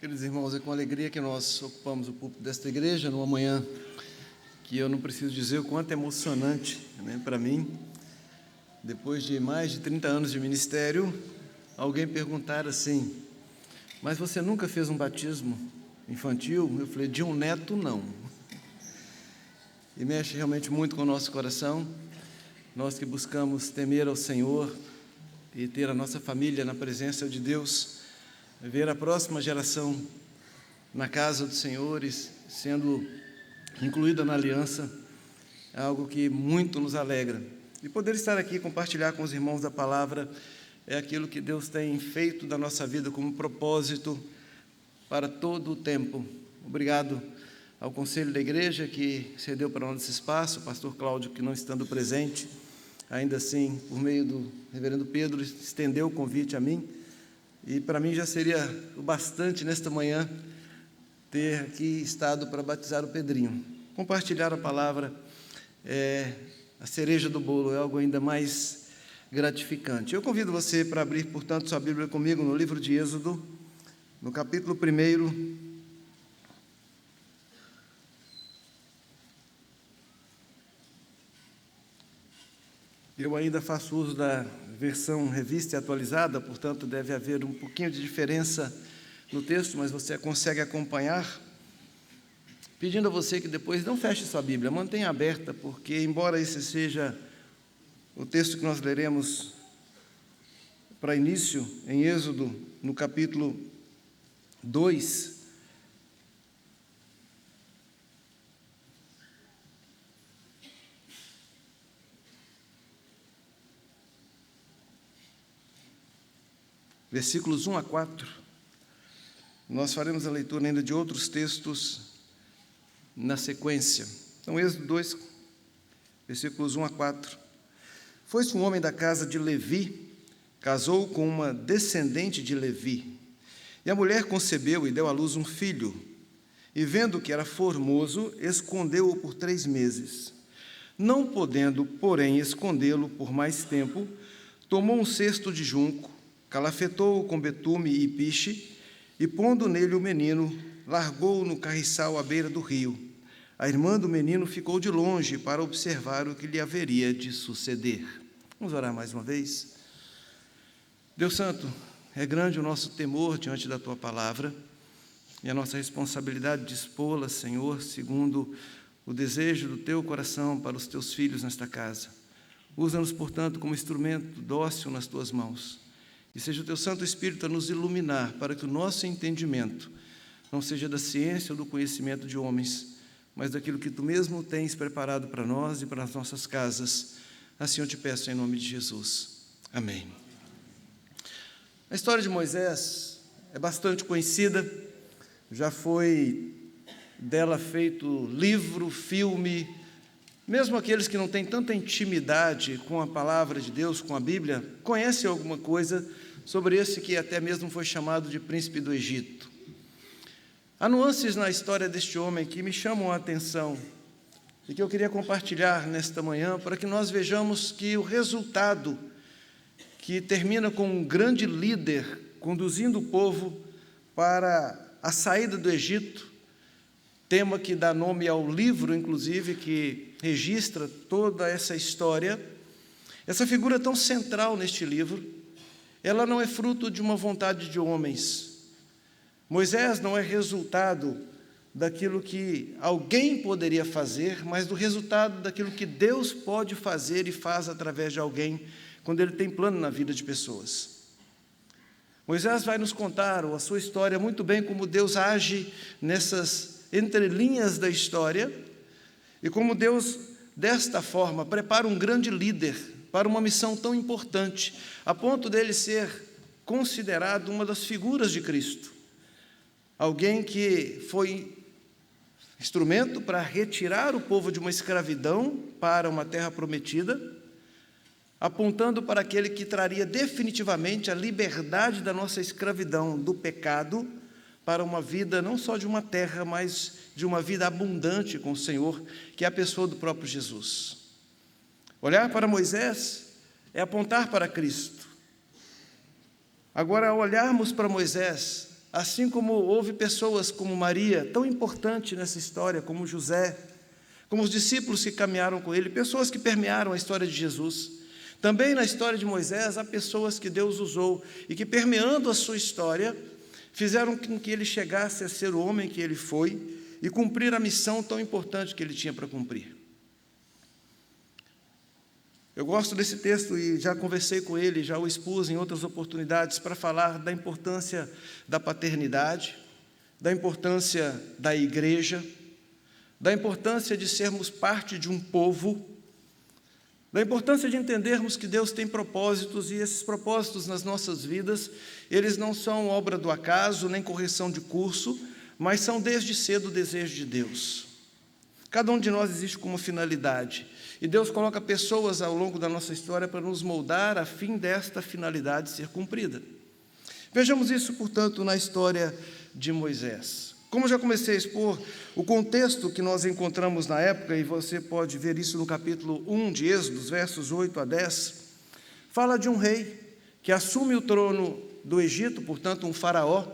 Queridos irmãos, é com alegria que nós ocupamos o púlpito desta igreja numa manhã que eu não preciso dizer o quanto é emocionante, para mim. Depois de mais de 30 anos de ministério, alguém perguntar assim: mas você nunca fez um batismo infantil? Eu falei: de um neto, não. E mexe realmente muito com o nosso coração. Nós que buscamos temer ao Senhor e ter a nossa família na presença de Deus, ver a próxima geração na casa do Senhor e sendo incluída na aliança, é algo que muito nos alegra. E poder estar aqui, compartilhar com os irmãos da palavra, é aquilo que Deus tem feito da nossa vida como propósito para todo o tempo. Obrigado ao conselho da igreja que cedeu para nós esse espaço, o pastor Cláudio, que não estando presente, ainda assim, por meio do reverendo Pedro, estendeu o convite a mim. E para mim já seria o bastante nesta manhã ter aqui estado para batizar o Pedrinho. Compartilhar a palavra é a cereja do bolo, é algo ainda mais gratificante. Eu convido você para abrir, portanto, sua Bíblia comigo no livro de Êxodo, no capítulo 1. Eu ainda faço uso da versão revista e atualizada, portanto, deve haver um pouquinho de diferença no texto, mas você consegue acompanhar. Pedindo a você que depois não feche sua Bíblia, mantenha aberta, porque, embora esse seja o texto que nós leremos para início, em Êxodo, no capítulo 2, versículos 1 a 4, nós faremos a leitura ainda de outros textos na sequência. Então, Êxodo 2, versículos 1 a 4. Foi-se um homem da casa de Levi, casou com uma descendente de Levi, e a mulher concebeu e deu à luz um filho, e vendo que era formoso, escondeu-o por 3 meses. Não podendo, porém, escondê-lo por mais tempo, tomou um cesto de junco, calafetou-o com betume e piche, e pondo nele o menino, largou-o no carriçal à beira do rio. A irmã do menino ficou de longe para observar o que lhe haveria de suceder. Vamos orar mais uma vez. Deus Santo, é grande o nosso temor diante da Tua palavra e a nossa responsabilidade de expô-la, Senhor, segundo o desejo do Teu coração para os Teus filhos nesta casa. Usa-nos, portanto, como instrumento dócil nas Tuas mãos. E seja o Teu Santo Espírito a nos iluminar para que o nosso entendimento não seja da ciência ou do conhecimento de homens, mas daquilo que Tu mesmo tens preparado para nós e para as nossas casas. Assim eu te peço em nome de Jesus. Amém. A história de Moisés é bastante conhecida, já foi dela feito livro, filme. Mesmo aqueles que não têm tanta intimidade com a palavra de Deus, com a Bíblia, conhecem alguma coisa sobre esse que até mesmo foi chamado de príncipe do Egito. Há nuances na história deste homem que me chamam a atenção e que eu queria compartilhar nesta manhã para que nós vejamos que o resultado que termina com um grande líder conduzindo o povo para a saída do Egito, tema que dá nome ao livro, inclusive, que registra toda essa história. Essa figura tão central neste livro, ela não é fruto de uma vontade de homens. Moisés não é resultado daquilo que alguém poderia fazer, mas do resultado daquilo que Deus pode fazer e faz através de alguém, quando Ele tem plano na vida de pessoas. Moisés vai nos contar a sua história muito bem, como Deus age nessas entrelinhas da história, e como Deus, desta forma, prepara um grande líder para uma missão tão importante, a ponto dele ser considerado uma das figuras de Cristo. Alguém que foi instrumento para retirar o povo de uma escravidão para uma terra prometida, apontando para aquele que traria definitivamente a liberdade da nossa escravidão, do pecado, para uma vida não só de uma terra, mas de uma vida abundante com o Senhor, que é a pessoa do próprio Jesus. Olhar para Moisés é apontar para Cristo. Agora, ao olharmos para Moisés, assim como houve pessoas como Maria, tão importante nessa história, como José, como os discípulos que caminharam com ele, pessoas que permearam a história de Jesus. Também na história de Moisés, há pessoas que Deus usou e que, permeando a sua história, fizeram com que ele chegasse a ser o homem que ele foi e cumprir a missão tão importante que ele tinha para cumprir. Eu gosto desse texto e já conversei com ele, já o expus em outras oportunidades para falar da importância da paternidade, da importância da igreja, da importância de sermos parte de um povo, da importância de entendermos que Deus tem propósitos e esses propósitos nas nossas vidas, eles não são obra do acaso, nem correção de curso, mas são desde cedo o desejo de Deus. Cada um de nós existe com uma finalidade, e Deus coloca pessoas ao longo da nossa história para nos moldar a fim desta finalidade ser cumprida. Vejamos isso, portanto, na história de Moisés. Como já comecei a expor, o contexto que nós encontramos na época, e você pode ver isso no capítulo 1 de Êxodo, versos 8 a 10, fala de um rei que assume o trono do Egito, portanto um faraó,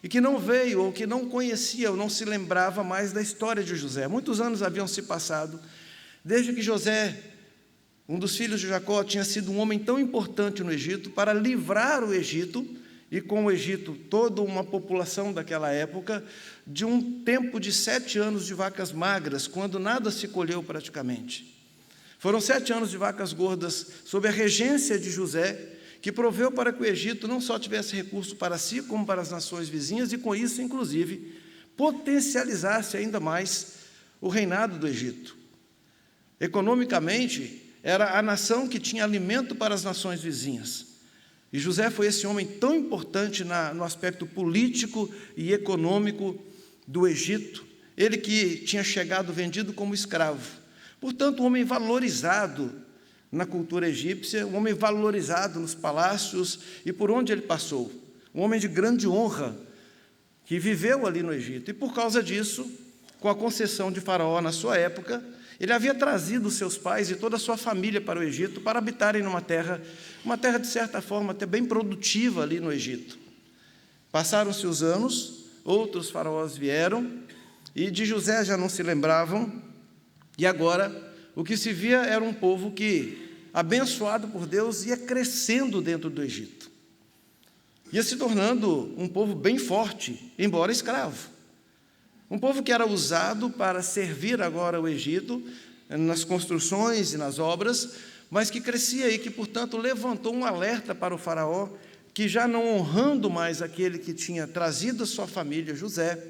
e que não veio, ou que não conhecia, ou não se lembrava mais da história de José. Muitos anos haviam se passado, desde que José, um dos filhos de Jacó, tinha sido um homem tão importante no Egito, para livrar o Egito, e com o Egito toda uma população daquela época, de um tempo de 7 anos de vacas magras, quando nada se colheu praticamente. Foram 7 anos de vacas gordas, sob a regência de José, que proveu para que o Egito não só tivesse recurso para si, como para as nações vizinhas, e com isso, inclusive, potencializasse ainda mais o reinado do Egito. Economicamente, era a nação que tinha alimento para as nações vizinhas. E José foi esse homem tão importante no aspecto político e econômico do Egito, ele que tinha chegado vendido como escravo. Portanto, um homem valorizado na cultura egípcia, um homem valorizado nos palácios e por onde ele passou. Um homem de grande honra, que viveu ali no Egito. E por causa disso, com a concessão de Faraó na sua época, ele havia trazido seus pais e toda a sua família para o Egito para habitarem numa terra de certa forma até bem produtiva ali no Egito. Passaram-se os anos, outros faraós vieram, e de José já não se lembravam, e agora o que se via era um povo que, abençoado por Deus, ia crescendo dentro do Egito. Ia se tornando um povo bem forte, embora escravo. Um povo que era usado para servir agora o Egito, nas construções e nas obras, mas que crescia e que, portanto, levantou um alerta para o faraó, que já não honrando mais aquele que tinha trazido a sua família, José,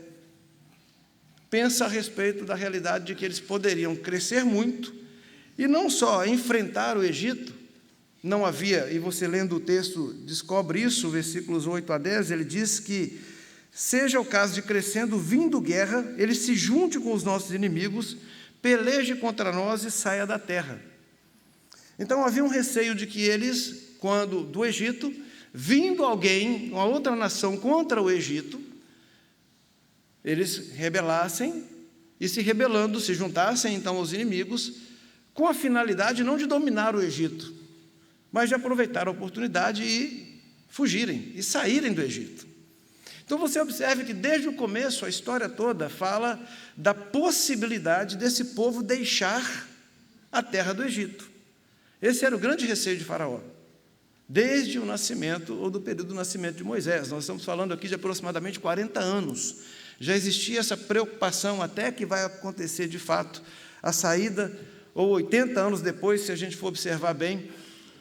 pensa a respeito da realidade de que eles poderiam crescer muito, e não só enfrentar o Egito, não havia, e você lendo o texto descobre isso, versículos 8 a 10, ele diz que, seja o caso de crescendo, vindo guerra, ele se junte com os nossos inimigos, peleje contra nós e saia da terra. Então havia um receio de que eles, quando do Egito, vindo alguém, uma outra nação contra o Egito, eles rebelassem e se rebelando, se juntassem então aos inimigos, com a finalidade não de dominar o Egito, mas de aproveitar a oportunidade e fugirem, e saírem do Egito. Então você observe que desde o começo a história toda fala da possibilidade desse povo deixar a terra do Egito. Esse era o grande receio de Faraó, desde o nascimento ou do período do nascimento de Moisés. Nós estamos falando aqui de aproximadamente 40 anos. Já existia essa preocupação até que vai acontecer de fato a saída, ou 80 anos depois, se a gente for observar bem,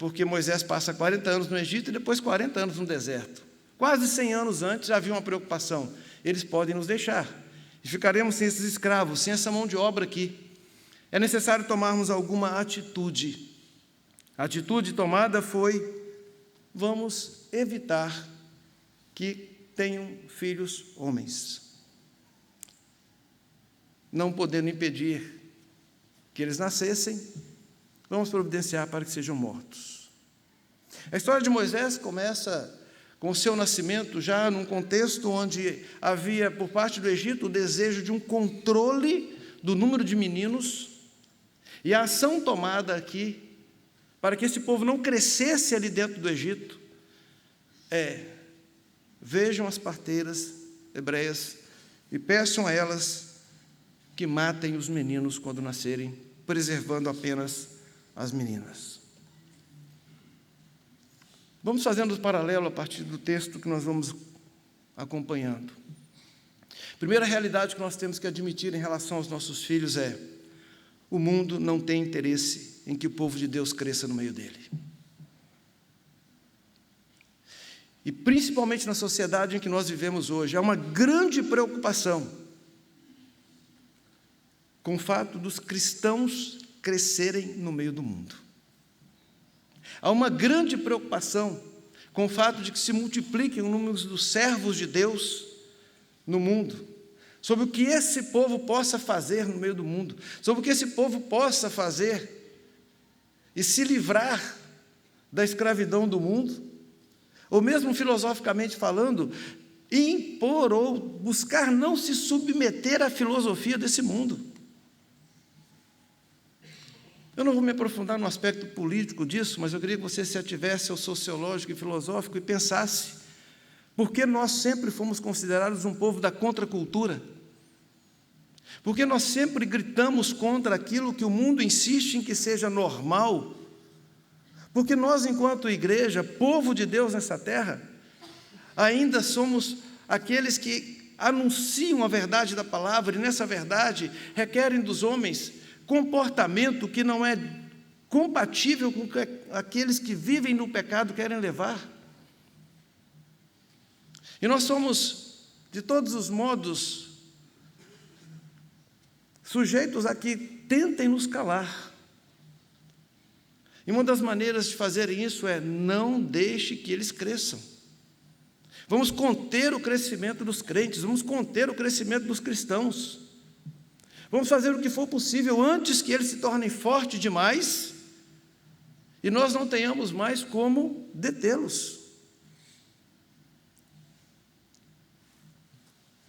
porque Moisés passa 40 anos no Egito e depois 40 anos no deserto. Quase 100 anos antes já havia uma preocupação. Eles podem nos deixar. E ficaremos sem esses escravos, sem essa mão de obra aqui. É necessário tomarmos alguma atitude. A atitude tomada foi: vamos evitar que tenham filhos homens. Não podendo impedir que eles nascessem, vamos providenciar para que sejam mortos. A história de Moisés começa com o seu nascimento já num contexto onde havia, por parte do Egito, o desejo de um controle do número de meninos, e a ação tomada aqui, para que esse povo não crescesse ali dentro do Egito, vejam as parteiras hebreias e peçam a elas que matem os meninos quando nascerem, preservando apenas as meninas. Vamos fazendo o paralelo a partir do texto que nós vamos acompanhando. A primeira realidade que nós temos que admitir em relação aos nossos filhos é: o mundo não tem interesse em que o povo de Deus cresça no meio dele. E principalmente na sociedade em que nós vivemos hoje, há uma grande preocupação com o fato dos cristãos crescerem no meio do mundo. Há uma grande preocupação com o fato de que se multipliquem o número dos servos de Deus no mundo, sobre o que esse povo possa fazer no meio do mundo, sobre o que esse povo possa fazer e se livrar da escravidão do mundo, ou mesmo filosoficamente falando, impor ou buscar não se submeter à filosofia desse mundo. Eu não vou me aprofundar no aspecto político disso, mas eu queria que você se ativesse ao sociológico e filosófico e pensasse: por que nós sempre fomos considerados um povo da contracultura? Por que nós sempre gritamos contra aquilo que o mundo insiste em que seja normal? Porque nós, enquanto igreja, povo de Deus nessa terra, ainda somos aqueles que anunciam a verdade da palavra, e nessa verdade requerem dos homens comportamento que não é compatível com o que aqueles que vivem no pecado querem levar. E nós somos, de todos os modos, sujeitos a que tentem nos calar. E uma das maneiras de fazerem isso é: não deixe que eles cresçam. Vamos conter o crescimento dos crentes, vamos conter o crescimento dos cristãos. Vamos fazer o que for possível antes que eles se tornem fortes demais e nós não tenhamos mais como detê-los.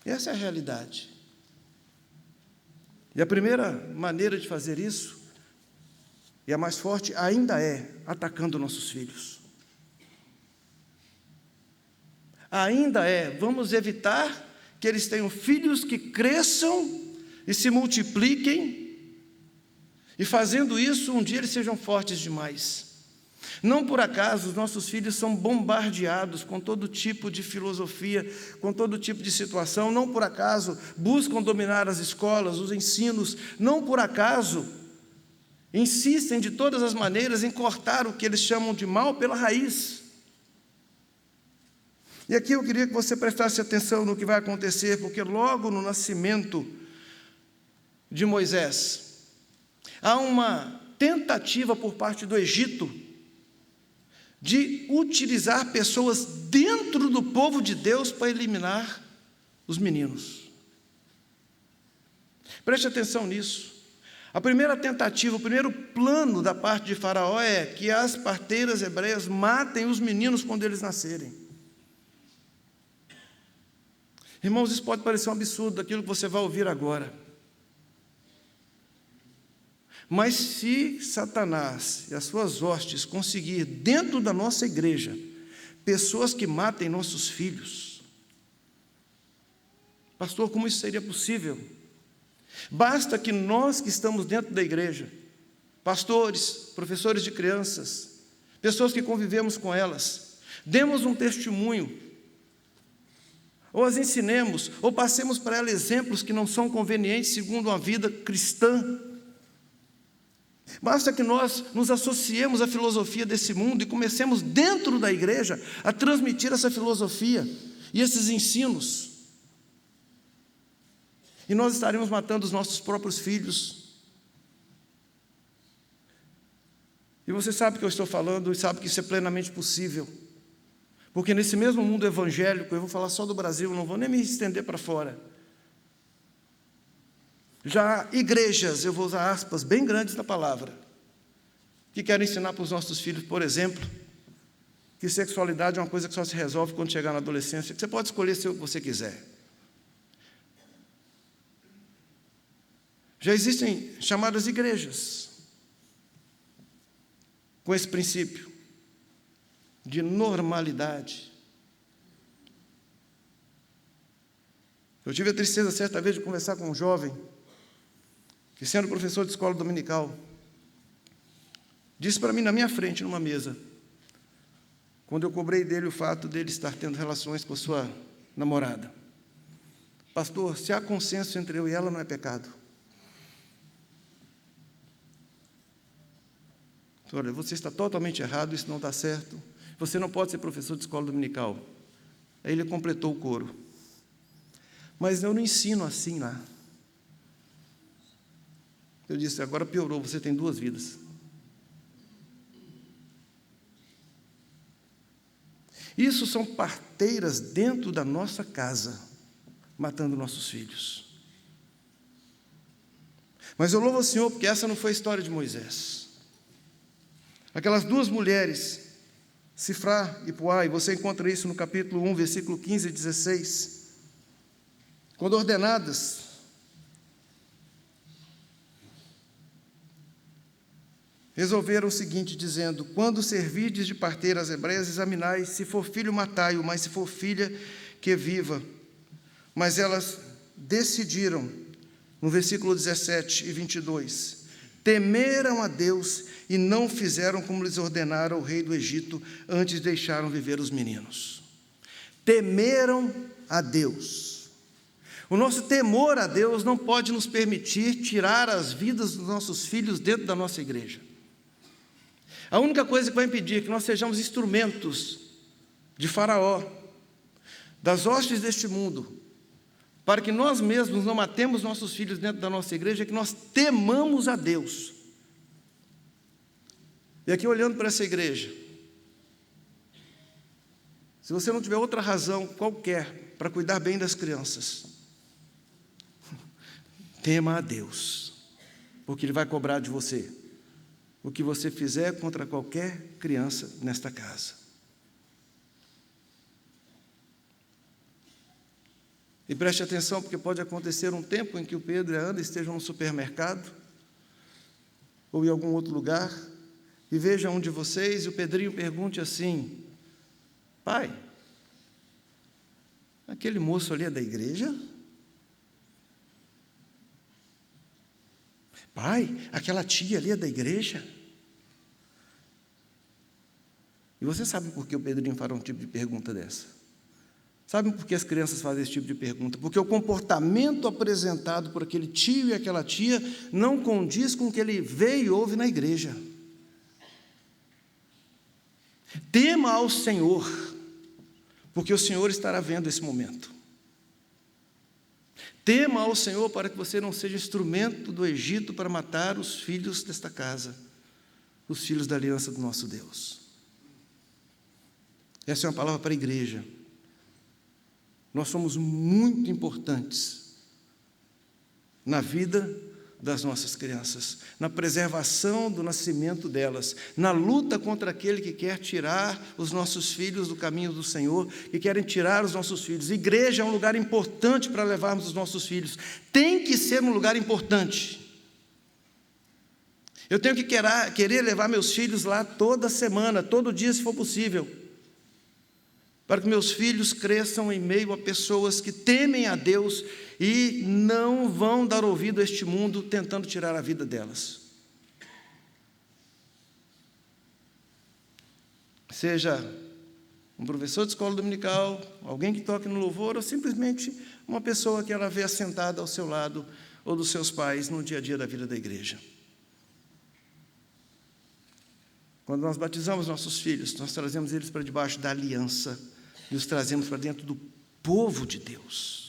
Essa é a realidade. E a primeira maneira de fazer isso, e a mais forte, ainda é atacando nossos filhos. Ainda é: vamos evitar que eles tenham filhos que cresçam e se multipliquem, e fazendo isso, um dia eles sejam fortes demais. Não por acaso os nossos filhos são bombardeados com todo tipo de filosofia, com todo tipo de situação. Não por acaso buscam dominar as escolas, os ensinos. Não por acaso insistem de todas as maneiras em cortar o que eles chamam de mal pela raiz. E aqui eu queria que você prestasse atenção no que vai acontecer, porque logo no nascimento de Moisés, há uma tentativa por parte do Egito de utilizar pessoas dentro do povo de Deus para eliminar os meninos. Preste atenção nisso. A primeira tentativa, o primeiro plano da parte de Faraó é que as parteiras hebreias matem os meninos quando eles nascerem. Irmãos, isso pode parecer um absurdo daquilo que você vai ouvir agora. Mas se Satanás e as suas hostes conseguir, dentro da nossa igreja, pessoas que matem nossos filhos, pastor, como isso seria possível? Basta que nós que estamos dentro da igreja, pastores, professores de crianças, pessoas que convivemos com elas, demos um testemunho, ou as ensinemos, ou passemos para elas exemplos que não são convenientes segundo uma vida cristã. Basta que nós nos associemos à filosofia desse mundo e comecemos dentro da igreja a transmitir essa filosofia e esses ensinos. E nós estaremos matando os nossos próprios filhos. E você sabe que eu estou falando e sabe que isso é plenamente possível. Porque nesse mesmo mundo evangélico, eu vou falar só do Brasil, não vou nem me estender para fora. Já há igrejas, eu vou usar aspas bem grandes na palavra, que querem ensinar para os nossos filhos, por exemplo, que sexualidade é uma coisa que só se resolve quando chegar na adolescência, que você pode escolher se você quiser. Já existem chamadas igrejas com esse princípio de normalidade. Eu tive a tristeza, certa vez, de conversar com um jovem, que, sendo professor de escola dominical, disse para mim na minha frente, numa mesa, quando eu cobrei dele o fato dele estar tendo relações com a sua namorada: pastor, se há consenso entre eu e ela, não é pecado. Olha, você está totalmente errado, isso não está certo, você não pode ser professor de escola dominical. Aí ele completou o coro: mas eu não ensino assim lá. Eu disse: agora piorou, você tem duas vidas. Isso são parteiras dentro da nossa casa, matando nossos filhos. Mas eu louvo ao Senhor, porque essa não foi a história de Moisés. Aquelas duas mulheres, Sifrá e Puá, e você encontra isso no capítulo 1, versículo 15 e 16, quando ordenadas, resolveram o seguinte, dizendo: quando servirdes de parteira às hebreias, examinai, se for filho, matai-o, mas se for filha, que viva. Mas elas decidiram, no versículo 17 e 22, temeram a Deus e não fizeram como lhes ordenara o rei do Egito, antes deixaram viver os meninos. Temeram a Deus. O nosso temor a Deus não pode nos permitir tirar as vidas dos nossos filhos dentro da nossa igreja. A única coisa que vai impedir que nós sejamos instrumentos de Faraó, das hostes deste mundo, para que nós mesmos não matemos nossos filhos dentro da nossa igreja, é que nós temamos a Deus. E aqui, olhando para essa igreja, se você não tiver outra razão qualquer para cuidar bem das crianças, tema a Deus, porque Ele vai cobrar de você o que você fizer contra qualquer criança nesta casa. E preste atenção, porque pode acontecer um tempo em que o Pedro e a Ana estejam no supermercado ou em algum outro lugar e veja um de vocês e o Pedrinho pergunte assim: pai, aquele moço ali é da igreja? Pai, aquela tia ali é da igreja? E você sabe por que o Pedrinho fará um tipo de pergunta dessa? Sabe por que as crianças fazem esse tipo de pergunta? Porque o comportamento apresentado por aquele tio e aquela tia não condiz com o que ele vê e ouve na igreja. Tema ao Senhor, porque o Senhor estará vendo esse momento. Tema ao Senhor para que você não seja instrumento do Egito para matar os filhos desta casa, os filhos da aliança do nosso Deus. Essa é uma palavra para a igreja. Nós somos muito importantes na vida das nossas crianças, na preservação do nascimento delas, na luta contra aquele que quer tirar os nossos filhos do caminho do Senhor, que querem tirar os nossos filhos. Igreja é um lugar importante para levarmos os nossos filhos, tem que ser um lugar importante. Eu tenho que querer levar meus filhos lá toda semana, todo dia, se for possível, para que meus filhos cresçam em meio a pessoas que temem a Deus e não vão dar ouvido a este mundo tentando tirar a vida delas. Seja um professor de escola dominical, alguém que toque no louvor, ou simplesmente uma pessoa que ela vê assentada ao seu lado, ou dos seus pais, no dia a dia da vida da igreja. Quando nós batizamos nossos filhos, nós trazemos eles para debaixo da aliança e os trazemos para dentro do povo de Deus.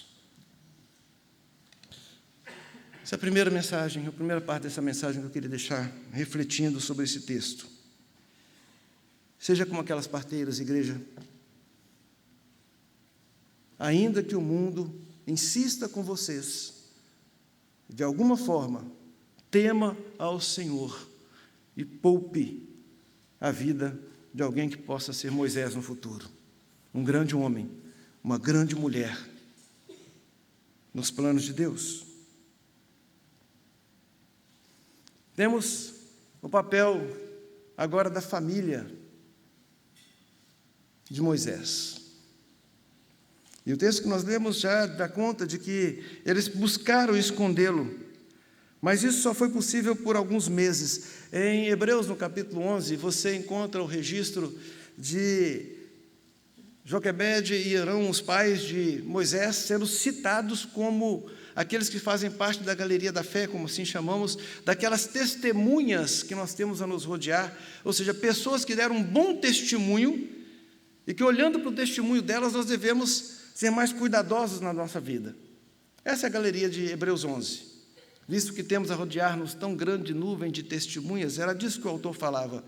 Essa é a primeira mensagem, a primeira parte dessa mensagem que eu queria deixar refletindo sobre esse texto. Seja como aquelas parteiras, igreja. Ainda que o mundo insista com vocês, de alguma forma, tema ao Senhor e poupe a vida de alguém que possa ser Moisés no futuro. Um grande homem, uma grande mulher, nos planos de Deus. Temos o papel agora da família de Moisés. E o texto que nós lemos já dá conta de que eles buscaram escondê-lo, mas isso só foi possível por alguns meses. Em Hebreus, no capítulo 11, você encontra o registro de Joquebede e Arão, os pais de Moisés, sendo citados como aqueles que fazem parte da galeria da fé, como assim chamamos, daquelas testemunhas que nós temos a nos rodear, ou seja, pessoas que deram um bom testemunho e que, olhando para o testemunho delas, nós devemos ser mais cuidadosos na nossa vida. Essa é a galeria de Hebreus 11. Visto que temos a rodear-nos tão grande nuvem de testemunhas, era disso que o autor falava.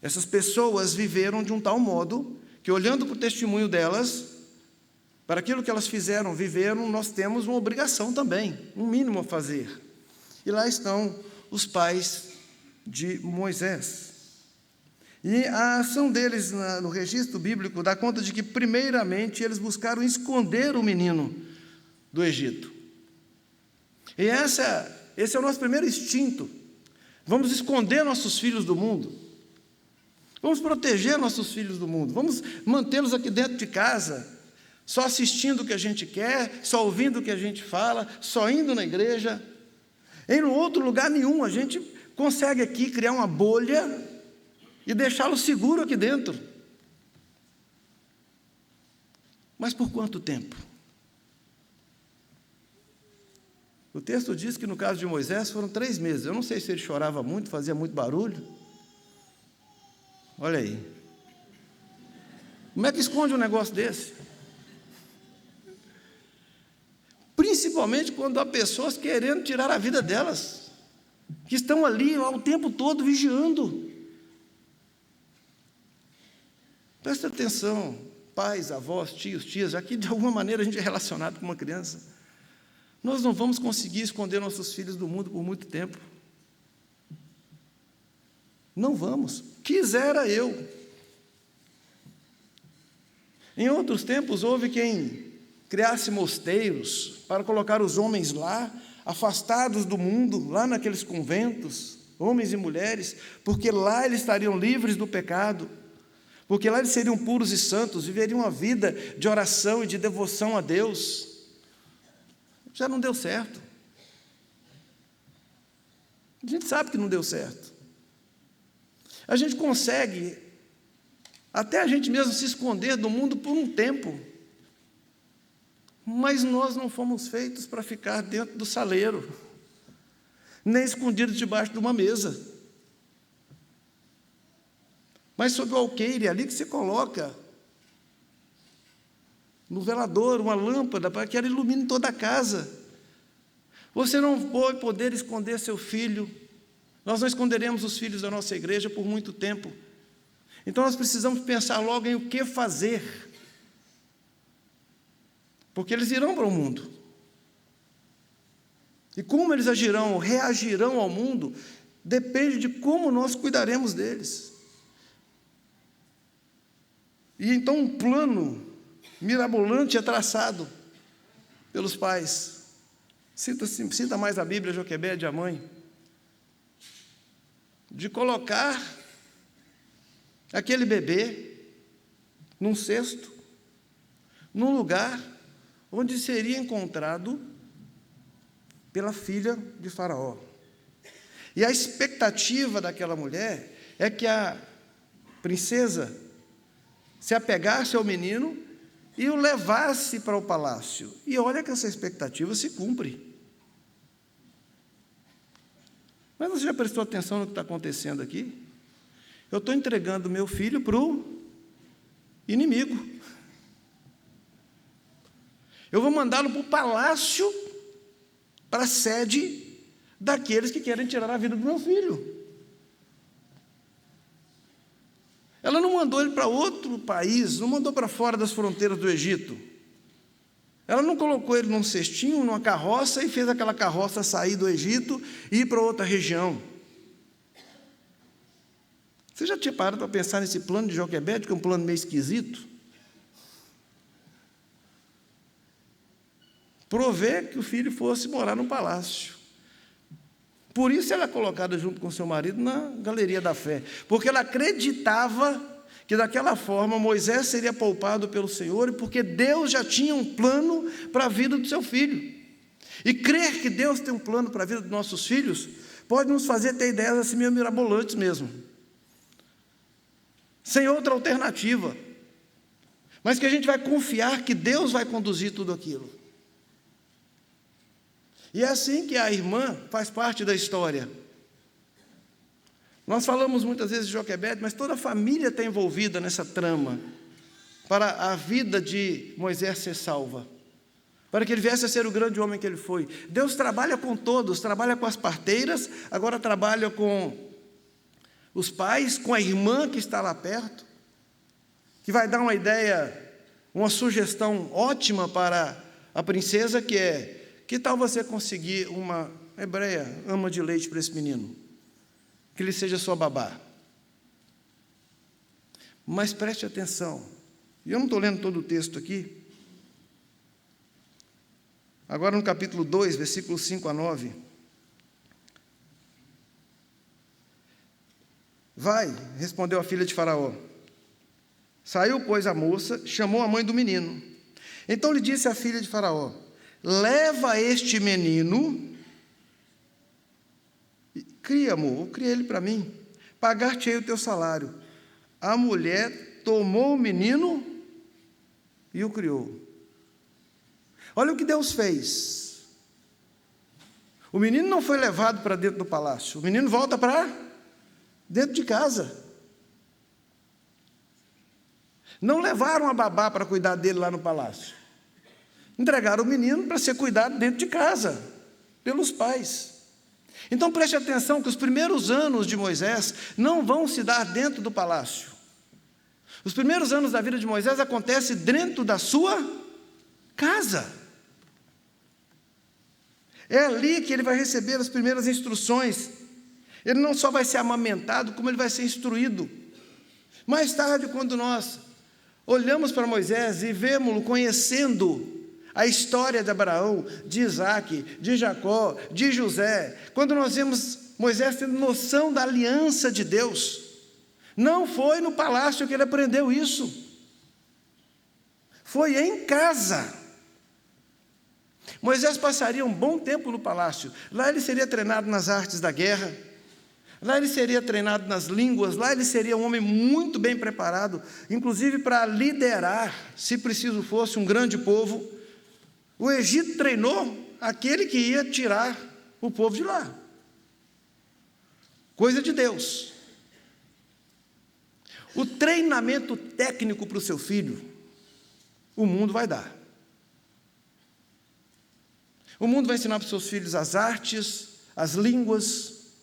Essas pessoas viveram de um tal modo que, olhando para o testemunho delas, para aquilo que elas fizeram, viveram, nós temos uma obrigação também, um mínimo a fazer. E lá estão os pais de Moisés. E a ação deles no registro bíblico dá conta de que, primeiramente, eles buscaram esconder o menino do Egito. E esse é o nosso primeiro instinto. Vamos esconder nossos filhos do mundo. Vamos proteger nossos filhos do mundo. Vamos mantê-los aqui dentro de casa, só assistindo o que a gente quer, só ouvindo o que a gente fala, só indo na igreja. Em outro lugar nenhum a gente consegue aqui criar uma bolha e deixá-lo seguro aqui dentro. Mas por quanto tempo? O texto diz que no caso de Moisés foram 3 meses. Eu não sei se ele chorava muito, fazia muito barulho. Olha aí. Como é que esconde um negócio desse? Principalmente quando há pessoas querendo tirar a vida delas, que estão ali o tempo todo vigiando. Presta atenção, pais, avós, tios, tias, aqui de alguma maneira a gente é relacionado com uma criança. Nós não vamos conseguir esconder nossos filhos do mundo por muito tempo. Não vamos. Quisera eu. Em outros tempos, houve quem criasse mosteiros para colocar os homens lá, afastados do mundo, lá naqueles conventos, homens e mulheres, porque lá eles estariam livres do pecado, porque lá eles seriam puros e santos, viveriam uma vida de oração e de devoção a Deus. Já não deu certo. A gente sabe que não deu certo. A gente consegue, até a gente mesmo se esconder do mundo por um tempo, mas nós não fomos feitos para ficar dentro do saleiro, nem escondidos debaixo de uma mesa. Mas sob o alqueire, ali que se coloca, no velador, uma lâmpada, para que ela ilumine toda a casa. Você não vai poder esconder seu filho. Nós não esconderemos os filhos da nossa igreja por muito tempo. Então nós precisamos pensar logo em o que fazer, porque eles irão para o mundo. E como eles agirão, reagirão ao mundo, depende de como nós cuidaremos deles. E então um plano mirabolante é traçado pelos pais. Cita mais a Bíblia, Joquebede, a mãe, de colocar aquele bebê num cesto, num lugar onde seria encontrado pela filha de Faraó. E a expectativa daquela mulher é que a princesa se apegasse ao menino e o levasse para o palácio. E olha que essa expectativa se cumpre. Mas você já prestou atenção no que está acontecendo aqui? Eu estou entregando meu filho para o inimigo. Eu vou mandá-lo para o palácio, para a sede daqueles que querem tirar a vida do meu filho. Ela não mandou ele para outro país, não mandou para fora das fronteiras do Egito. Ela não colocou ele num cestinho, numa carroça, e fez aquela carroça sair do Egito e ir para outra região. Você já tinha parado para pensar nesse plano de Joquebede, que é um plano meio esquisito? Prover que o filho fosse morar no palácio. Por isso ela é colocada junto com seu marido na galeria da fé, porque ela acreditava que daquela forma Moisés seria poupado pelo Senhor, porque Deus já tinha um plano para a vida do seu filho. E crer que Deus tem um plano para a vida dos nossos filhos pode nos fazer ter ideias assim meio mirabolantes mesmo, sem outra alternativa, mas que a gente vai confiar que Deus vai conduzir tudo aquilo. E é assim que a irmã faz parte da história. Nós falamos muitas vezes de Joquebede, mas toda a família está envolvida nessa trama, para a vida de Moisés ser salva, para que ele viesse a ser o grande homem que ele foi. Deus trabalha com todos, trabalha com as parteiras, agora trabalha com os pais, com a irmã que está lá perto, que vai dar uma ideia, uma sugestão ótima para a princesa, que é: que tal você conseguir uma hebreia, ama de leite para esse menino? Que ele seja sua babá. Mas preste atenção, e eu não estou lendo todo o texto aqui. Agora no capítulo 2, versículos 5 a 9. Vai, respondeu a filha de Faraó. Saiu, pois, a moça, chamou a mãe do menino. Então lhe disse a filha de Faraó: leva este menino, cria, amor, cria ele para mim, pagar-te-ei o teu salário. A mulher tomou o menino e o criou. Olha o que Deus fez. O menino não foi levado para dentro do palácio, o menino volta para dentro de casa. Não levaram a babá para cuidar dele lá no palácio. Entregaram o menino para ser cuidado dentro de casa, pelos pais. Então preste atenção que os primeiros anos de Moisés não vão se dar dentro do palácio. Os primeiros anos da vida de Moisés acontecem dentro da sua casa. É ali que ele vai receber as primeiras instruções. Ele não só vai ser amamentado, como ele vai ser instruído. Mais tarde, quando nós olhamos para Moisés e vemos-lo conhecendo a história de Abraão, de Isaac, de Jacó, de José, quando nós vemos Moisés tendo noção da aliança de Deus, não foi no palácio que ele aprendeu isso, foi em casa. Moisés passaria um bom tempo no palácio, lá ele seria treinado nas artes da guerra, lá ele seria treinado nas línguas, lá ele seria um homem muito bem preparado, inclusive para liderar, se preciso fosse, um grande povo. O Egito treinou aquele que ia tirar o povo de lá. Coisa de Deus. O treinamento técnico para o seu filho, o mundo vai dar. O mundo vai ensinar para os seus filhos as artes, as línguas.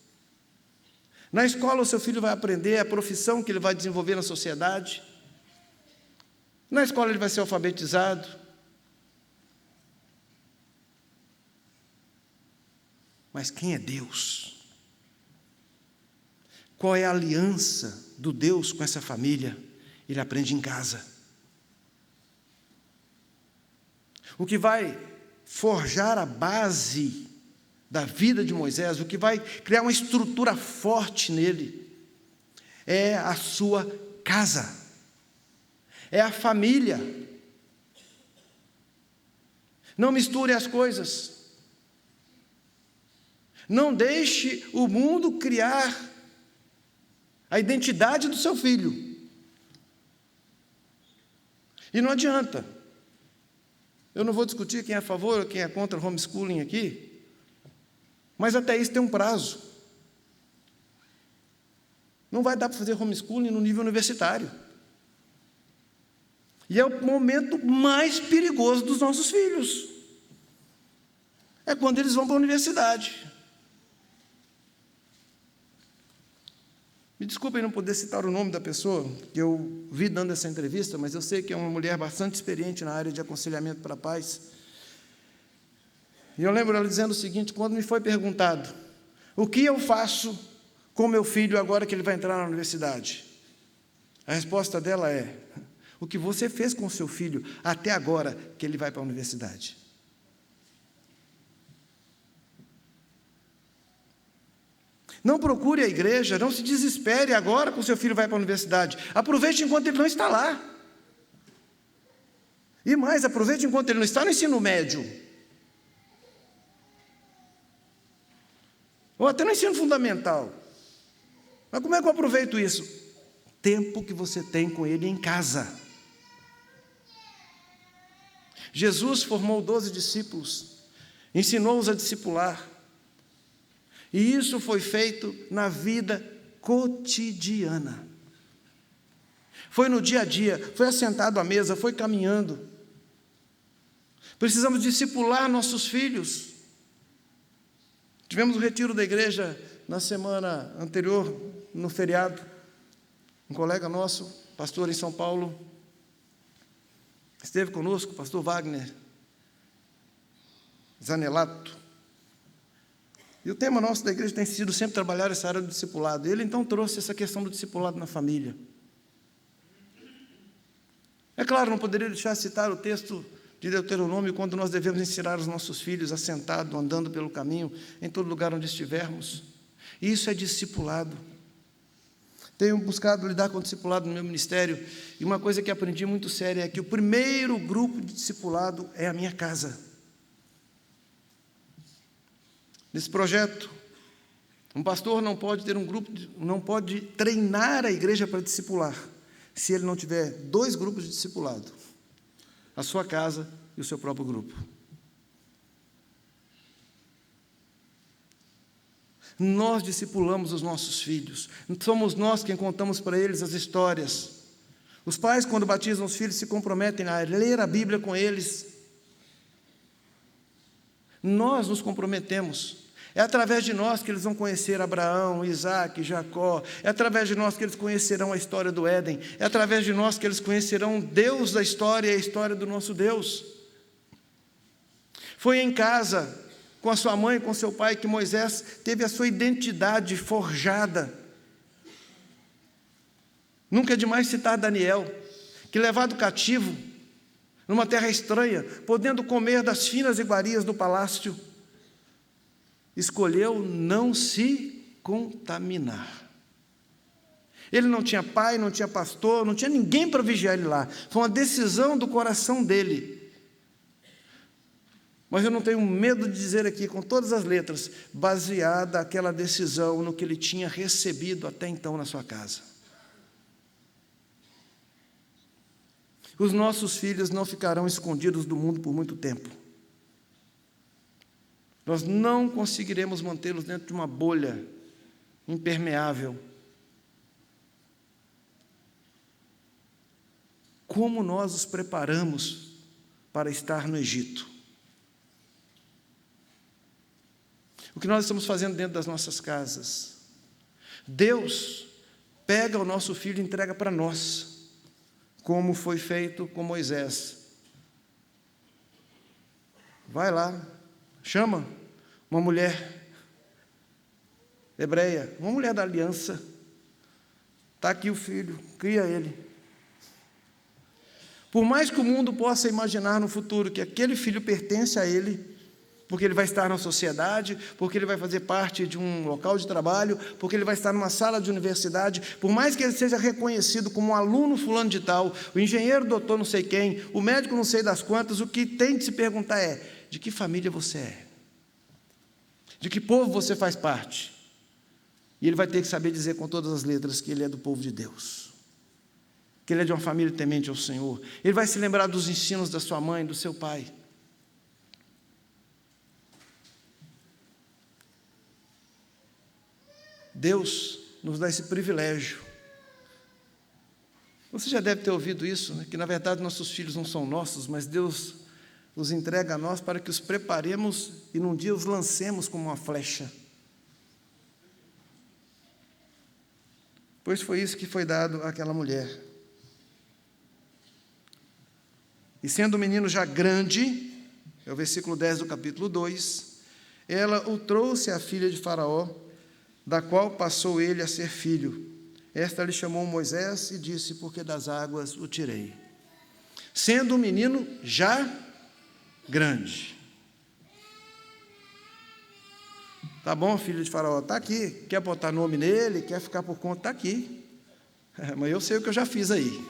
Na escola, o seu filho vai aprender a profissão que ele vai desenvolver na sociedade. Na escola, ele vai ser alfabetizado. Mas quem é Deus? Qual é a aliança do Deus com essa família? Ele aprende em casa. O que vai forjar a base da vida de Moisés, o que vai criar uma estrutura forte nele, é a sua casa, é a família. Não misture as coisas. Não deixe o mundo criar a identidade do seu filho. E não adianta. Eu não vou discutir quem é a favor ou quem é contra o homeschooling aqui, mas até isso tem um prazo. Não vai dar para fazer homeschooling no nível universitário. E é o momento mais perigoso dos nossos filhos. É quando eles vão para a universidade. Me desculpem não poder citar o nome da pessoa que eu vi dando essa entrevista, mas eu sei que é uma mulher bastante experiente na área de aconselhamento para pais. E eu lembro ela dizendo o seguinte, quando me foi perguntado, o que eu faço com meu filho agora que ele vai entrar na universidade? A resposta dela é, o que você fez com o seu filho até agora que ele vai para a universidade? Não procure a igreja, não se desespere agora que o seu filho vai para a universidade. Aproveite enquanto ele não está lá. E mais, aproveite enquanto ele não está no ensino médio. Ou até no ensino fundamental. Mas como é que eu aproveito isso? Tempo que você tem com ele em casa. Jesus formou 12 discípulos, ensinou-os a discipular. E isso foi feito na vida cotidiana. Foi no dia a dia, foi assentado à mesa, foi caminhando. Precisamos discipular nossos filhos. Tivemos o retiro da igreja na semana anterior, no feriado. Um colega nosso, pastor em São Paulo, esteve conosco, o pastor Wagner Zanelato. E o tema nosso da igreja tem sido sempre trabalhar essa área do discipulado. Ele então trouxe essa questão do discipulado na família. É claro, não poderia deixar de citar o texto de Deuteronômio, quando nós devemos ensinar os nossos filhos assentados, andando pelo caminho, em todo lugar onde estivermos. Isso é discipulado. Tenho buscado lidar com o discipulado no meu ministério, e uma coisa que aprendi muito séria é que o primeiro grupo de discipulado é a minha casa. Nesse projeto, um pastor não pode ter um grupo, não pode treinar a igreja para discipular, se ele não tiver 2 grupos de discipulado, a sua casa e o seu próprio grupo. Nós discipulamos os nossos filhos, somos nós quem contamos para eles as histórias. Os pais, quando batizam os filhos, se comprometem a ler a Bíblia com eles. Nós nos comprometemos. É através de nós que eles vão conhecer Abraão, Isaac, Jacó. É através de nós que eles conhecerão a história do Éden. É através de nós que eles conhecerão Deus da história e a história do nosso Deus. Foi em casa, com a sua mãe, com seu pai, que Moisés teve a sua identidade forjada. Nunca é demais citar Daniel, que levado cativo, numa terra estranha, podendo comer das finas iguarias do palácio, escolheu não se contaminar. Ele não tinha pai, não tinha pastor, não tinha ninguém para vigiar ele lá. Foi uma decisão do coração dele. Mas eu não tenho medo de dizer aqui, com todas as letras, baseada aquela decisão no que ele tinha recebido até então na sua casa. Os nossos filhos não ficarão escondidos do mundo por muito tempo. Nós não conseguiremos mantê-los dentro de uma bolha impermeável. Como nós os preparamos para estar no Egito? O que nós estamos fazendo dentro das nossas casas? Deus pega o nosso filho e entrega para nós, como foi feito com Moisés. Vai lá, chama uma mulher hebreia, uma mulher da aliança. Está aqui o filho, cria ele. Por mais que o mundo possa imaginar no futuro que aquele filho pertence a ele, porque ele vai estar na sociedade, porque ele vai fazer parte de um local de trabalho, porque ele vai estar numa sala de universidade, por mais que ele seja reconhecido como um aluno fulano de tal, o engenheiro doutor não sei quem, o médico não sei das quantas, o que tem de se perguntar é: de que família você é? De que povo você faz parte? E ele vai ter que saber dizer com todas as letras que ele é do povo de Deus, que ele é de uma família temente ao Senhor. Ele vai se lembrar dos ensinos da sua mãe, do seu pai. Deus nos dá esse privilégio. Você já deve ter ouvido isso, né? Que na verdade nossos filhos não são nossos, mas Deus os entrega a nós para que os preparemos e num dia os lancemos como uma flecha. Pois foi isso que foi dado àquela mulher. E sendo o menino já grande, é o versículo 10 do capítulo 2, ela o trouxe à filha de Faraó, da qual passou ele a ser filho. Esta lhe chamou Moisés e disse: porque das águas o tirei. Sendo o menino já grande. Tá bom, filho de Faraó, está aqui. Quer botar nome nele, quer ficar por conta, está aqui. Mas eu sei o que eu já fiz aí.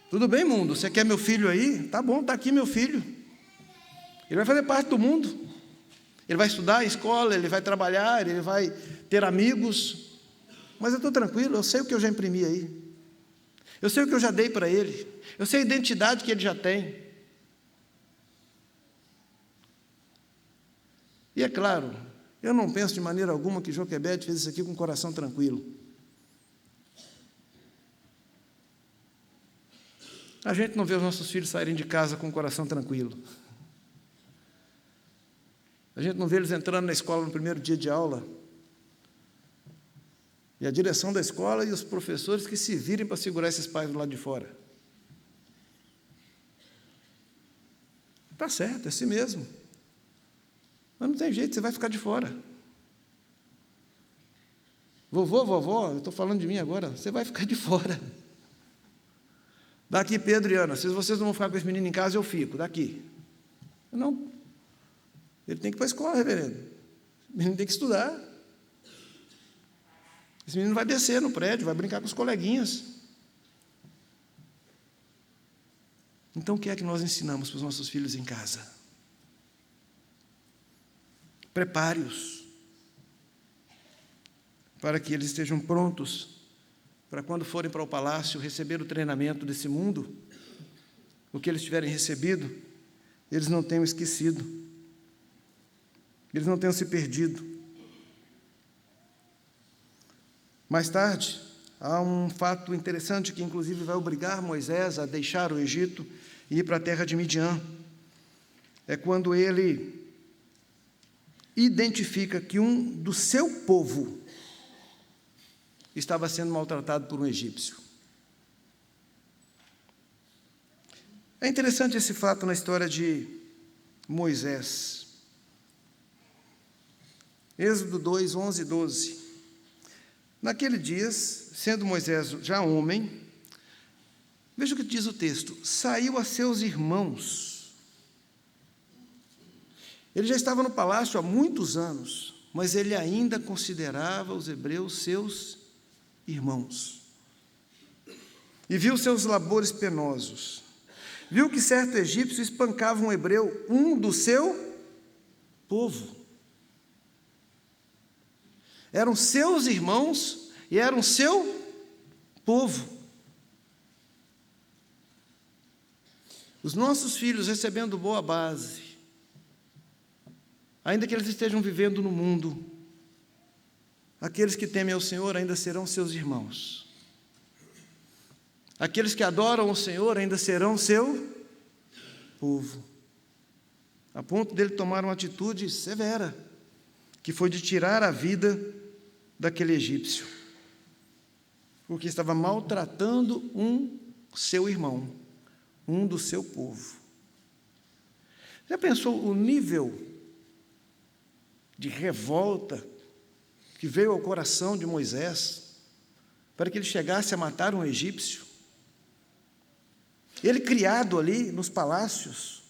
Tudo bem, mundo, você quer meu filho aí? Tá bom, está aqui meu filho. Ele vai fazer parte do mundo. Ele vai estudar em escola, ele vai trabalhar, ele vai ter amigos. Mas eu estou tranquilo, eu sei o que eu já imprimi aí. Eu sei o que eu já dei para ele. Eu sei a identidade que ele já tem. E é claro, eu não penso de maneira alguma que Joquebede fez isso aqui com o coração tranquilo. A gente não vê os nossos filhos saírem de casa com o coração tranquilo. A gente não vê eles entrando na escola no primeiro dia de aula. E a direção da escola e os professores que se virem para segurar esses pais do lado de fora. Está certo, é assim mesmo. Mas não tem jeito, você vai ficar de fora. Vovô, vovó, eu estou falando de mim agora, você vai ficar de fora. Daqui, Pedro e Ana, se vocês não vão ficar com esse menino em casa, eu fico, daqui. Não, ele tem que ir para a escola, reverendo. O menino tem que estudar. Esse menino vai descer no prédio, vai brincar com os coleguinhas. Então, o que é que nós ensinamos para os nossos filhos em casa? Prepare-os para que eles estejam prontos para quando forem para o palácio receber o treinamento desse mundo, o que eles tiverem recebido, eles não tenham esquecido, eles não tenham se perdido. Mais tarde, há um fato interessante que inclusive vai obrigar Moisés a deixar o Egito e ir para a terra de Midian. É quando ele identifica que um do seu povo estava sendo maltratado por um egípcio. É interessante esse fato na história de Moisés. Êxodo 2, 11 e 12. Naqueles dias, sendo Moisés já homem, veja o que diz o texto: saiu a seus irmãos. Ele já estava no palácio há muitos anos, mas ele ainda considerava os hebreus seus irmãos. E viu seus labores penosos. Viu que certo egípcio espancava um hebreu, um do seu povo. Eram seus irmãos e eram seu povo. Os nossos filhos recebendo boa base, ainda que eles estejam vivendo no mundo, aqueles que temem ao Senhor ainda serão seus irmãos. Aqueles que adoram o Senhor ainda serão seu povo. A ponto dele tomar uma atitude severa, que foi de tirar a vida daquele egípcio, porque estava maltratando um seu irmão, um do seu povo. Já pensou o nível de revolta que veio ao coração de Moisés para que ele chegasse a matar um egípcio? Ele criado ali nos palácios,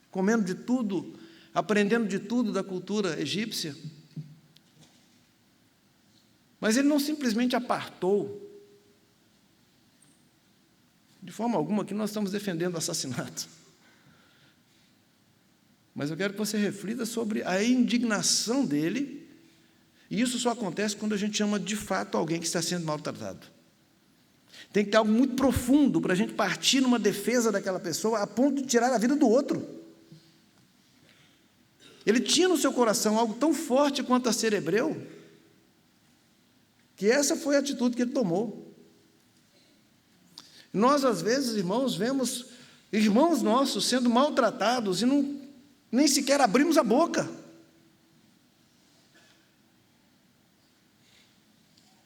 comendo de tudo, aprendendo de tudo da cultura egípcia. Mas ele não simplesmente apartou. De forma alguma que nós estamos defendendo o assassinato. Mas eu quero que você reflita sobre a indignação dele, e isso só acontece quando a gente ama de fato alguém que está sendo maltratado. Tem que ter algo muito profundo para a gente partir numa defesa daquela pessoa a ponto de tirar a vida do outro. Ele tinha no seu coração algo tão forte quanto a ser hebreu, que essa foi a atitude que ele tomou. Nós, às vezes, irmãos, vemos irmãos nossos sendo maltratados e nem sequer abrimos a boca.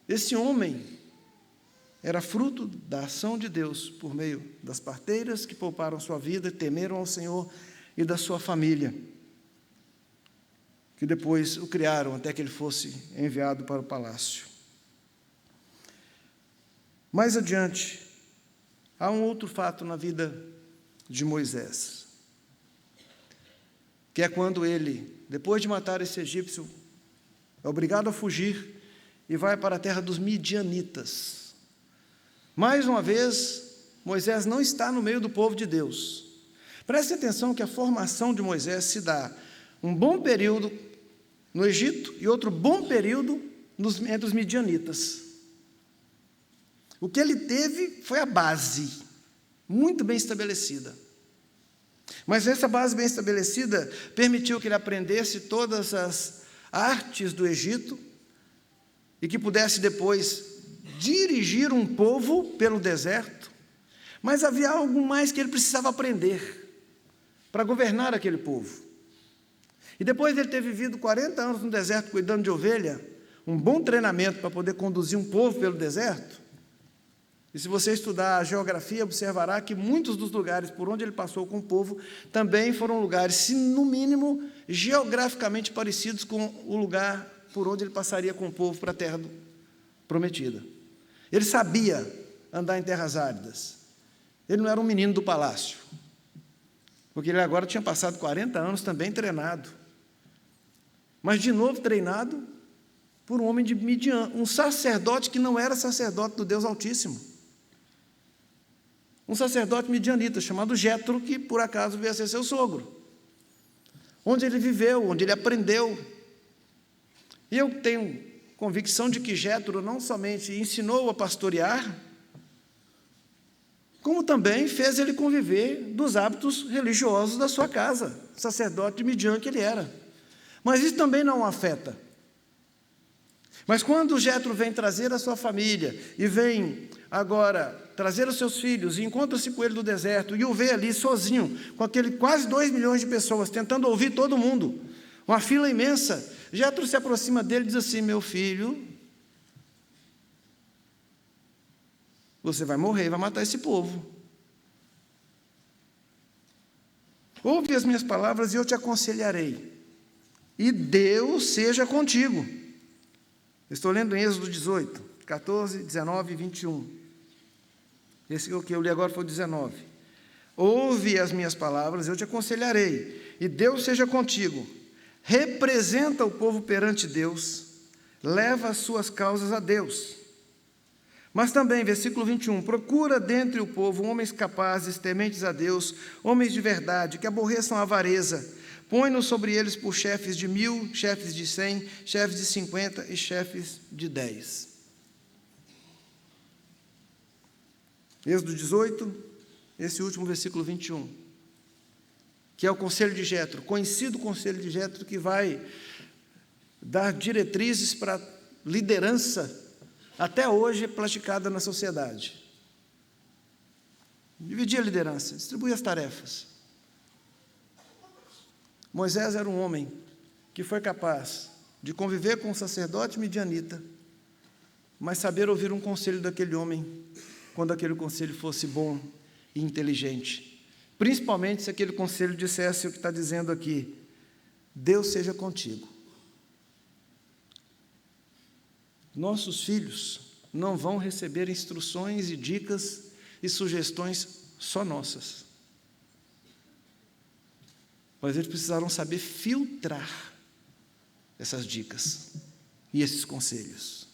Esse homem era fruto da ação de Deus por meio das parteiras que pouparam sua vida, temeram ao Senhor, e da sua família, que depois o criaram até que ele fosse enviado para o palácio. Mais adiante, há um outro fato na vida de Moisés. que é quando ele, depois de matar esse egípcio, é obrigado a fugir e vai para a terra dos midianitas. Mais uma vez, Moisés não está no meio do povo de Deus. Preste atenção que a formação de Moisés se dá um bom período no Egito e outro bom período entre os midianitas. O que ele teve foi a base, muito bem estabelecida. Mas essa base bem estabelecida permitiu que ele aprendesse todas as artes do Egito e que pudesse depois dirigir um povo pelo deserto. Mas havia algo mais que ele precisava aprender para governar aquele povo. E depois de ele ter vivido 40 anos no deserto cuidando de ovelha, um bom treinamento para poder conduzir um povo pelo deserto, e se você estudar a geografia, observará que muitos dos lugares por onde ele passou com o povo também foram lugares, se no mínimo, geograficamente parecidos com o lugar por onde ele passaria com o povo para a terra prometida. Ele sabia andar em terras áridas. Ele não era um menino do palácio, porque ele agora tinha passado 40 anos também treinado. Mas, de novo, treinado por um homem de Midian, um sacerdote que não era sacerdote do Deus Altíssimo. Um sacerdote midianita, chamado Jetro, que por acaso veio a ser seu sogro. Onde ele viveu, onde ele aprendeu. E eu tenho convicção de que Jetro não somente ensinou a pastorear, como também fez ele conviver dos hábitos religiosos da sua casa, sacerdote de Midian que ele era. Mas isso também não o afeta. Mas quando Jetro vem trazer a sua família e vem agora trazer os seus filhos e encontra-se com ele no deserto e o vê ali sozinho, com aquele quase 2 milhões de pessoas tentando ouvir todo mundo, uma fila imensa, Jetro se aproxima dele e diz assim: meu filho, você vai morrer e vai matar esse povo. Ouve as minhas palavras e eu te aconselharei, e Deus seja contigo. Estou lendo em Êxodo 18, 14, 19 e 21. Esse que eu li agora foi o 19. Ouve as minhas palavras, eu te aconselharei, e Deus seja contigo. Representa o povo perante Deus, leva as suas causas a Deus. Mas também, versículo 21, procura dentre o povo homens capazes, tementes a Deus, homens de verdade, que aborreçam a avareza. Põe-nos sobre eles por chefes de 1000, chefes de 100, chefes de 50 e chefes de 10. Êxodo 18, esse último versículo 21, que é o conselho de Jetro, conhecido conselho de Jetro, que vai dar diretrizes para liderança até hoje praticada na sociedade. Dividir a liderança, distribuir as tarefas. Moisés era um homem que foi capaz de conviver com um sacerdote midianita, mas saber ouvir um conselho daquele homem, quando aquele conselho fosse bom e inteligente. Principalmente se aquele conselho dissesse o que está dizendo aqui: Deus seja contigo. Nossos filhos não vão receber instruções e dicas e sugestões só nossas. Mas eles precisaram saber filtrar essas dicas e esses conselhos.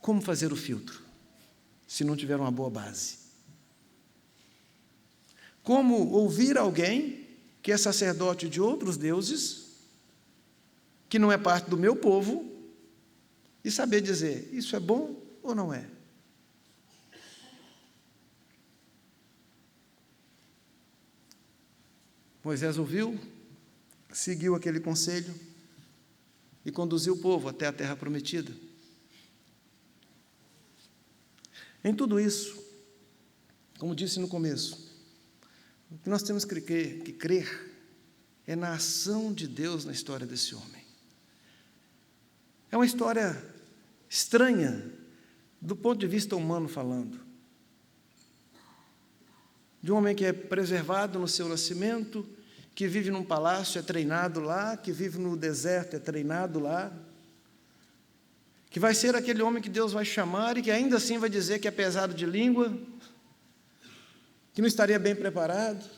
Como fazer o filtro, se não tiver uma boa base? Como ouvir alguém que é sacerdote de outros deuses, que não é parte do meu povo, e saber dizer, isso é bom ou não é? Moisés ouviu, seguiu aquele conselho e conduziu o povo até a terra prometida. Em tudo isso, como disse no começo, o que nós temos que crer é na ação de Deus na história desse homem. É uma história estranha, do ponto de vista humano falando. De um homem que é preservado no seu nascimento, que vive num palácio, é treinado lá, que vive no deserto, é treinado lá, que vai ser aquele homem que Deus vai chamar e que ainda assim vai dizer que é pesado de língua, que não estaria bem preparado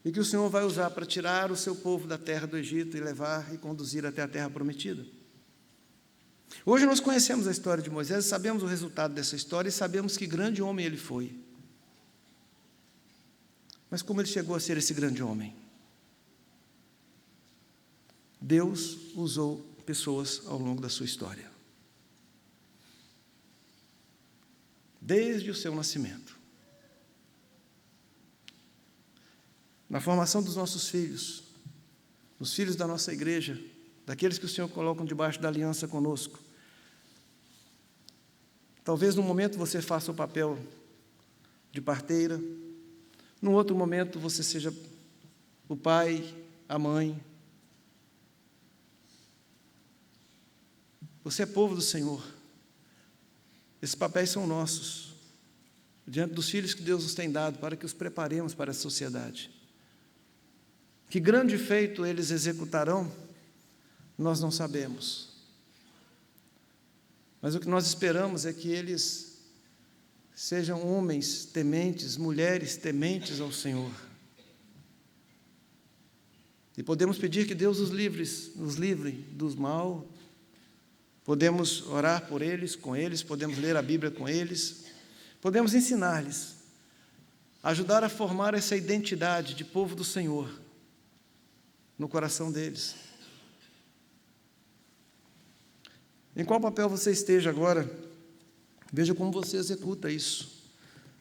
e que o Senhor vai usar para tirar o seu povo da terra do Egito e levar e conduzir até a terra prometida. Hoje nós conhecemos a história de Moisés, sabemos o resultado dessa história e sabemos que grande homem ele foi. Mas como ele chegou a ser esse grande homem? Deus usou pessoas ao longo da sua história. Desde o seu nascimento. Na formação dos nossos filhos, dos filhos da nossa igreja, daqueles que o Senhor coloca debaixo da aliança conosco. Talvez num momento você faça o papel de parteira, num outro momento você seja o pai, a mãe. Você é povo do Senhor. Esses papéis são nossos, diante dos filhos que Deus nos tem dado, para que os preparemos para a sociedade. Que grande feito eles executarão, nós não sabemos. Mas o que nós esperamos é que eles sejam homens tementes, mulheres tementes ao Senhor. E podemos pedir que Deus nos livre do mal. Podemos orar por eles, com eles, podemos ler a Bíblia com eles, podemos ensinar-lhes, ajudar a formar essa identidade de povo do Senhor no coração deles. Em qual papel você esteja agora, veja como você executa isso.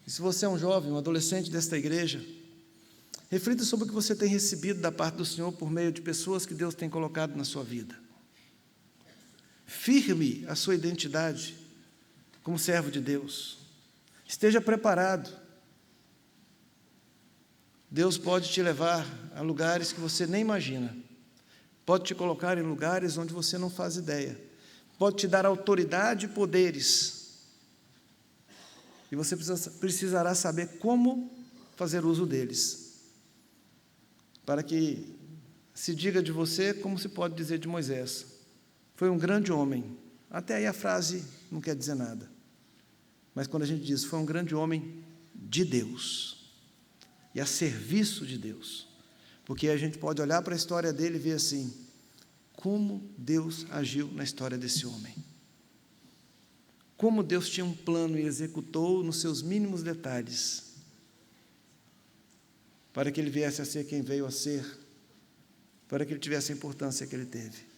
E se você é um jovem, um adolescente desta igreja, reflita sobre o que você tem recebido da parte do Senhor por meio de pessoas que Deus tem colocado na sua vida. Firme a sua identidade como servo de Deus. Esteja preparado. Deus pode te levar a lugares que você nem imagina. Pode te colocar em lugares onde você não faz ideia. Pode te dar autoridade e poderes. E você precisará saber como fazer uso deles. Para que se diga de você como se pode dizer de Moisés. Foi um grande homem. Até aí a frase não quer dizer nada. Mas quando a gente diz, foi um grande homem de Deus. E a serviço de Deus. Porque a gente pode olhar para a história dele e ver assim, como Deus agiu na história desse homem. Como Deus tinha um plano e executou nos seus mínimos detalhes. Para que ele viesse a ser quem veio a ser. Para que ele tivesse a importância que ele teve.